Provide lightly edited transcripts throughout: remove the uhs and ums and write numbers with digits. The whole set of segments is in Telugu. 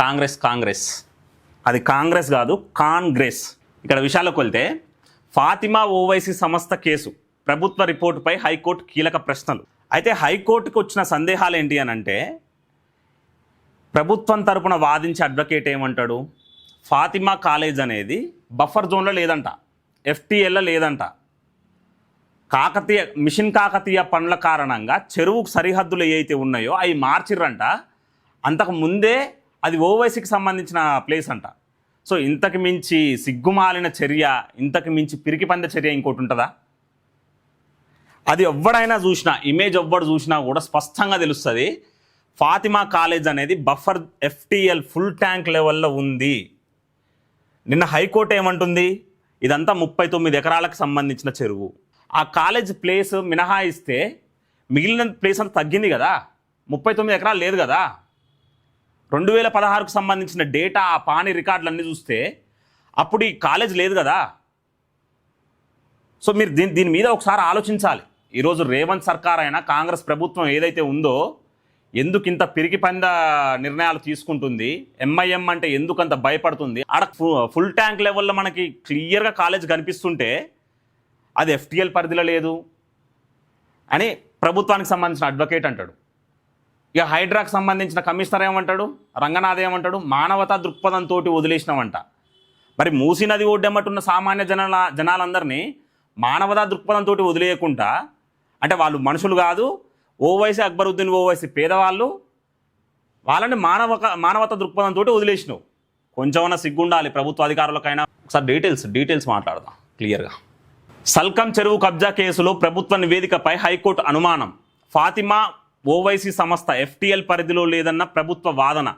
కాంగ్రెస్ అది కాంగ్రెస్ కాదు, కాంగ్రెస్. ఇక్కడ విషయాలకు వెళ్తే ఫాతిమా ఓవైసీ సంస్థ కేసు ప్రభుత్వ రిపోర్టుపై హైకోర్టు కీలక ప్రశ్నలు. అయితే హైకోర్టుకు వచ్చిన సందేహాలు ఏంటి అని అంటే, ప్రభుత్వం తరపున వాదించే అడ్వకేట్ ఏమంటాడు, ఫాతిమా కాలేజ్ అనేది బఫర్ జోన్లో లేదంట, FTLలో లేదంట. మిషన్ కాకతీయ పనుల కారణంగా చెరువుకు సరిహద్దులు ఏవైతే ఉన్నాయో అవి మార్చిర్రంట. అంతకు ముందే అది ఓవైసీకి సంబంధించిన ప్లేస్ అంట. సో ఇంతకు మించి సిగ్గుమాలిన చర్య, ఇంతకు మించి పిరికిపంద చర్య ఇంకోటి ఉంటుందా? అది ఎవ్వడైనా చూసినా, ఇమేజ్ ఎవ్వడు చూసినా కూడా స్పష్టంగా తెలుస్తుంది ఫాతిమా కాలేజ్ అనేది బఫర్ FTL ఫుల్ ట్యాంక్ లెవెల్లో ఉంది. నిన్న హైకోర్టు ఏమంటుంది, ఇదంతా 39 ఎకరాలకు సంబంధించిన చెరువు. ఆ కాలేజ్ ప్లేస్ మినహాయిస్తే మిగిలిన ప్లేస్ అంతా తగ్గింది కదా, 39 ఎకరాలు లేదు కదా. 2016కు సంబంధించిన డేటా, ఆ పాని రికార్డులన్నీ చూస్తే అప్పుడు ఈ కాలేజ్ లేదు కదా. సో మీరు దీని మీద ఒకసారి ఆలోచించాలి. ఈరోజు రేవంత్ సర్కార్ అయినా కాంగ్రెస్ ప్రభుత్వం ఏదైతే ఉందో ఎందుకు ఇంత పిరికిపంద నిర్ణయాలు తీసుకుంటుంది, MIM అంటే ఎందుకు అంత భయపడుతుంది. ఆడ ఫుల్ ట్యాంక్ లెవెల్లో మనకి క్లియర్గా కాలేజ్ కనిపిస్తుంటే అది FTL పరిధిలో లేదు అని ప్రభుత్వానికి సంబంధించిన అడ్వకేట్ అంటాడు. ఇక హైడ్రాకు సంబంధించిన కమిషనర్ ఏమంటాడు, రంగనాథ్ ఏమంటాడు, మానవతా దృక్పథంతో వదిలేసినామంట. మరి మూసీ నది ఒడ్డెమ్మటున్న సామాన్య జనాలందరినీ మానవతా దృక్పథంతో వదిలేయకుండా, అంటే వాళ్ళు మనుషులు కాదు, ఓవైసీ అక్బరుద్దీన్ ఓవైసీ పేదవాళ్ళు, వాళ్ళని మానవతా దృక్పథంతో వదిలేసినావు. కొంచెమన్నా సిగ్గుండాలి ప్రభుత్వ అధికారులకైనా. ఒకసారి డీటెయిల్స్ మాట్లాడదాం క్లియర్గా. సల్కం చెరువు కబ్జా కేసులో ప్రభుత్వ నివేదికపై హైకోర్టు అనుమానం. ఫాతిమా ఓవైసీ సంస్థ FTL పరిధిలో లేదన్న ప్రభుత్వ వాదన.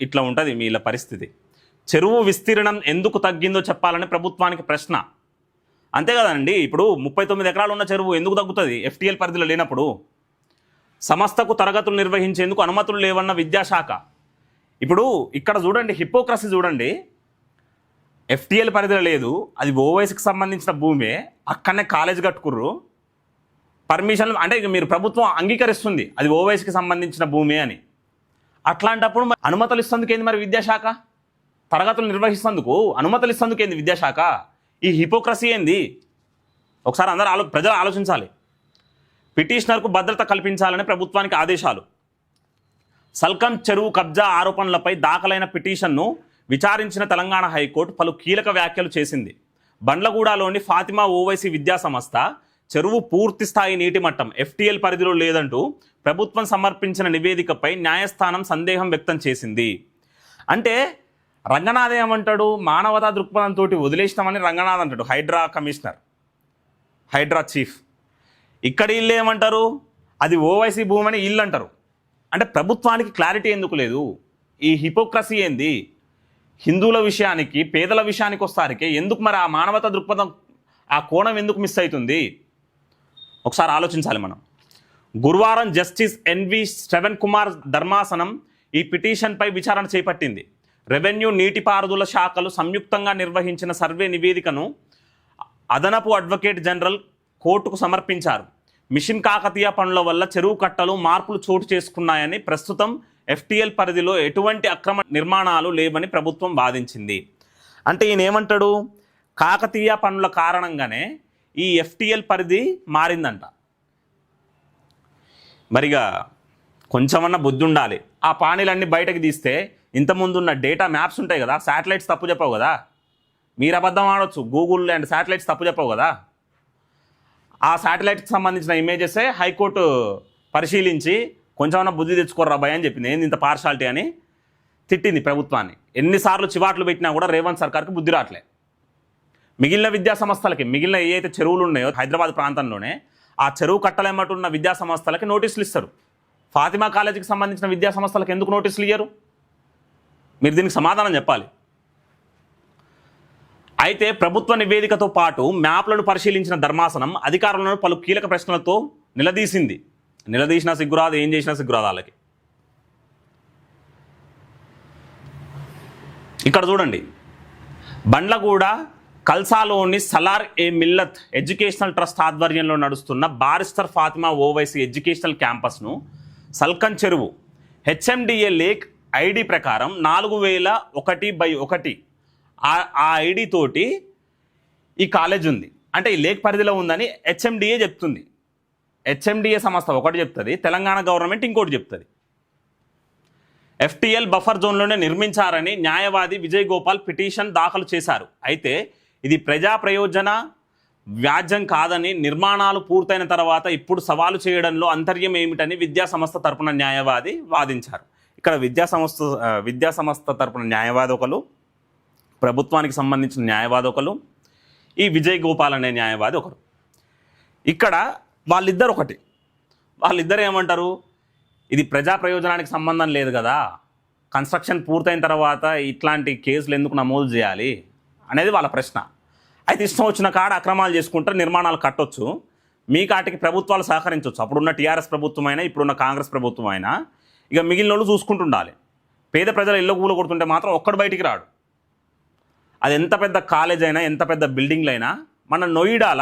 ఇట్లా ఉంటుంది మీల పరిస్థితి. చెరువు విస్తీర్ణం ఎందుకు తగ్గిందో చెప్పాలని ప్రభుత్వానికి ప్రశ్న. అంతే కదండి, ఇప్పుడు 39 ఎకరాలు ఉన్న చెరువు ఎందుకు తగ్గుతుంది FTL పరిధిలో లేనప్పుడు? సంస్థకు తరగతులు నిర్వహించేందుకు అనుమతులు లేవన్న విద్యాశాఖ. ఇప్పుడు ఇక్కడ చూడండి, హిపోక్రసీ చూడండి. FTL పరిధిలో లేదు, అది ఓవైసీకి సంబంధించిన భూమే, అక్కడనే కాలేజ్ కట్టుకుర్రు, పర్మిషన్లు అంటే మీరు ప్రభుత్వం అంగీకరిస్తుంది అది ఓవైసీకి సంబంధించిన భూమి అని. అట్లాంటప్పుడు అనుమతులు ఇస్తేందుకు ఏంది మరి విద్యాశాఖ? తరగతులు నిర్వహిస్తేందుకు అనుమతులు ఇస్తేందుకు ఏంది విద్యాశాఖ? ఈ హిపోక్రసీ ఏంది? ఒకసారి ప్రజలు ఆలోచించాలి. పిటిషనర్కు భద్రత కల్పించాలని ప్రభుత్వానికి ఆదేశాలు. సల్కం చెరువు కబ్జా ఆరోపణలపై దాఖలైన పిటిషన్ను విచారించిన తెలంగాణ హైకోర్టు పలు కీలక వ్యాఖ్యలు చేసింది. బండ్లగూడలోని ఫాతిమా ఓవైసీ విద్యా సంస్థ చెరువు పూర్తి స్థాయి నీటి మట్టం FTL పరిధిలో లేదంటూ ప్రభుత్వం సమర్పించిన నివేదికపై న్యాయస్థానం సందేహం వ్యక్తం చేసింది. అంటే రంగనాథ్ ఏమంటాడు, మానవతా దృక్పథంతో వదిలేసినామని రంగనాథ్ అంటాడు, హైడ్రా కమిషనర్, హైడ్రా చీఫ్. ఇక్కడ వీళ్ళు ఏమంటారు, అది ఓవైసీ భూమి అని వీళ్ళు అంటారు. అంటే ప్రభుత్వానికి క్లారిటీ ఎందుకు లేదు? ఈ హిపోక్రసీ ఏంది? హిందువుల విషయానికి, పేదల విషయానికి వస్తారికి ఎందుకు మరి ఆ మానవతా దృక్పథం, ఆ కోణం ఎందుకు మిస్ అవుతుంది? ఒకసారి ఆలోచించాలి మనం. గురువారం జస్టిస్ NV శ్రవణ్ కుమార్ ధర్మాసనం ఈ పిటిషన్పై విచారణ చేపట్టింది. రెవెన్యూ, నీటిపారుదల శాఖలు సంయుక్తంగా నిర్వహించిన సర్వే నివేదికను అదనపు అడ్వకేట్ జనరల్ కోర్టుకు సమర్పించారు. మిషన్ కాకతీయ పనుల వల్ల చెరువు కట్టలు మార్పులు చోటు చేసుకున్నాయని, ప్రస్తుతం FTL పరిధిలో ఎటువంటి అక్రమ నిర్మాణాలు లేవని ప్రభుత్వం వాదించింది. అంటే ఈయన ఏమంటాడు, కాకతీయ పనుల కారణంగానే ఈ FTL పరిధి మారిందంట. మరిగా కొంచెమన్నా బుద్ధి ఉండాలి. ఆ పానీలన్నీ బయటకు తీస్తే ఇంతకుముందు ఉన్న డేటా మ్యాప్స్ ఉంటాయి కదా, శాటిలైట్స్ తప్పు చెప్పవు కదా. మీరు అబద్ధం ఆడవచ్చు, గూగుల్ అండ్ శాటిలైట్స్ తప్పు చెప్పవు కదా. ఆ శాటిలైట్కి సంబంధించిన ఇమేజెసే హైకోర్టు పరిశీలించి కొంచెమన్నా బుద్ధి తెచ్చుకోర్రా భయ అని చెప్పింది. ఏంది ఇంత పార్షాలిటీ అని తిట్టింది ప్రభుత్వాన్ని. ఎన్నిసార్లు చివాట్లు పెట్టినా కూడా రేవంత్ సర్కార్కి బుద్ధి రావట్లే. మిగిలిన విద్యా సంస్థలకి, మిగిలిన ఏవైతే చెరువులు ఉన్నాయో హైదరాబాద్ ప్రాంతంలోనే, ఆ చెరువు కట్టలేమటున్న విద్యా సంస్థలకి నోటీసులు ఇస్తారు. ఫాతిమా కాలేజీకి సంబంధించిన విద్యా సంస్థలకు ఎందుకు నోటీసులు ఇయ్యరు? మీరు దీనికి సమాధానం చెప్పాలి. అయితే ప్రభుత్వ నివేదికతో పాటు మ్యాప్లను పరిశీలించిన ధర్మాసనం అధికారులను పలు కీలక ప్రశ్నలతో నిలదీసినా సిగ్గురాదు, ఏం చేసినా సిగ్గురాదు వాళ్ళకి. ఇక్కడ చూడండి, బండ్లగూడ కల్సాలోని సలార్ మిల్లత్ ఎడ్యుకేషనల్ ట్రస్ట్ ఆధ్వర్యంలో నడుస్తున్న బారిస్టర్ ఫాతిమా ఓవైసీ ఎడ్యుకేషనల్ క్యాంపస్ను సల్కం చెరువు, HMDA లేక్ ఐడి ప్రకారం 4001/1 ఆ ఐడి తోటి ఈ కాలేజ్ ఉంది, అంటే ఈ లేక్ పరిధిలో ఉందని హెచ్ఎండిఏ చెప్తుంది. హెచ్ఎండిఏ సంస్థ ఒకటి చెప్తుంది, తెలంగాణ గవర్నమెంట్ ఇంకోటి చెప్తుంది. ఎఫ్టీఎల్ బఫర్ జోన్లోనే నిర్మించారని న్యాయవాది విజయ్ గోపాల్ పిటిషన్ దాఖలు చేశారు. అయితే ఇది ప్రజా ప్రయోజన వ్యాజ్యం కాదని, నిర్మాణాలు పూర్తయిన తర్వాత ఇప్పుడు సవాలు చేయడంలో అంతర్యం ఏమిటని విద్యా సంస్థ తరపున న్యాయవాది వాదించారు. ఇక్కడ విద్యా సంస్థ తరపున న్యాయవాది ఒకరు, ప్రభుత్వానికి సంబంధించిన న్యాయవాది ఒకరు, ఈ విజయ్ గోపాల్ అనే న్యాయవాది ఒకరు. ఇక్కడ వాళ్ళిద్దరు ఏమంటారు, ఇది ప్రజా ప్రయోజనానికి సంబంధం లేదు కదా, కన్స్ట్రక్షన్ పూర్తయిన తర్వాత ఇట్లాంటి కేసులు ఎందుకు నమోదు చేయాలి అనేది వాళ్ళ ప్రశ్న. అయితే ఇష్టం వచ్చిన కాడ అక్రమాలు చేసుకుంటారు, నిర్మాణాలు కట్టొచ్చు, మీ కాటికి ప్రభుత్వాలు సహకరించవచ్చు. అప్పుడున్న టీఆర్ఎస్ ప్రభుత్వం అయినా ఇప్పుడున్న కాంగ్రెస్ ప్రభుత్వం అయినా ఇక మిగిలిన వాళ్ళు చూసుకుంటుండాలి. పేద ప్రజల ఇళ్ళ కూల కొడుతుంటే మాత్రం ఒక్కడు బయటికి రాడు. అది ఎంత పెద్ద కాలేజ్ అయినా ఎంత పెద్ద బిల్డింగ్లు అయినా. మన నోయిడాల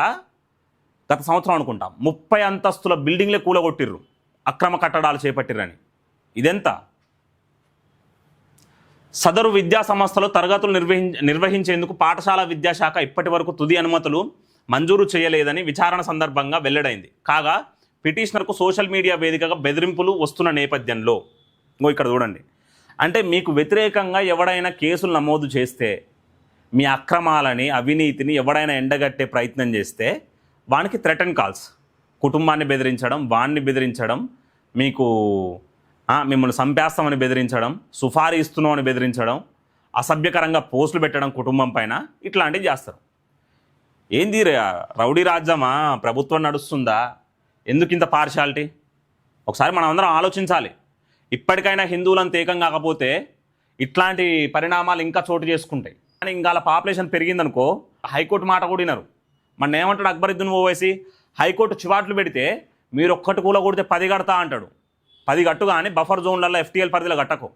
గత సంవత్సరం అనుకుంటాం 30 అంతస్తుల బిల్డింగ్లే కూలగొట్టిర్రు అక్రమ కట్టడాలు చేపట్టిరని. ఇదెంత? సదరు విద్యా సంస్థలో తరగతులు నిర్వహించేందుకు పాఠశాల విద్యాశాఖ ఇప్పటి వరకు తుది అనుమతులు మంజూరు చేయలేదని విచారణ సందర్భంగా వెల్లడైంది. కాగా పిటిషనర్కు సోషల్ మీడియా వేదికగా బెదిరింపులు వస్తున్న నేపథ్యంలో ఇక్కడ చూడండి, అంటే మీకు వ్యతిరేకంగా ఎవడైనా కేసులు నమోదు చేస్తే, మీ అక్రమాలని అవినీతిని ఎవడైనా ఎండగట్టే ప్రయత్నం చేస్తే వానికి థ్రెటన్ కాల్స్, కుటుంబాన్ని బెదిరించడం, వాణ్ణి బెదిరించడం, మిమ్మల్ని చంపేస్తామని బెదిరించడం, సుఫారీ ఇస్తున్నామని బెదిరించడం, అసభ్యకరంగా పోస్టులు పెట్టడం కుటుంబం పైన, ఇట్లాంటివి చేస్తారు. ఏంది రౌడీ రాజ్యమా? ప్రభుత్వం నడుస్తుందా? ఎందుకు ఇంత పార్షాలిటీ? ఒకసారి మనం అందరం ఆలోచించాలి. ఇప్పటికైనా హిందువులంతా ఏకం కాకపోతే ఇట్లాంటి పరిణామాలు ఇంకా చోటు చేసుకుంటాయి. కానీ ఇంకా పాపులేషన్ పెరిగిందనుకో హైకోర్టు మాట కూడా వినరు. మన ఏమంటాడు అక్బరుద్దీన్ ఓవైసీ, హైకోర్టు చివాట్లు పెడితే మీరు ఒక్కటి కూల కొడితే 10 కడతా అంటాడు. 10 కట్టు కానీ బఫర్ జోన్లలో ఎఫ్టీఎల్ పరిధిలో కట్టకు.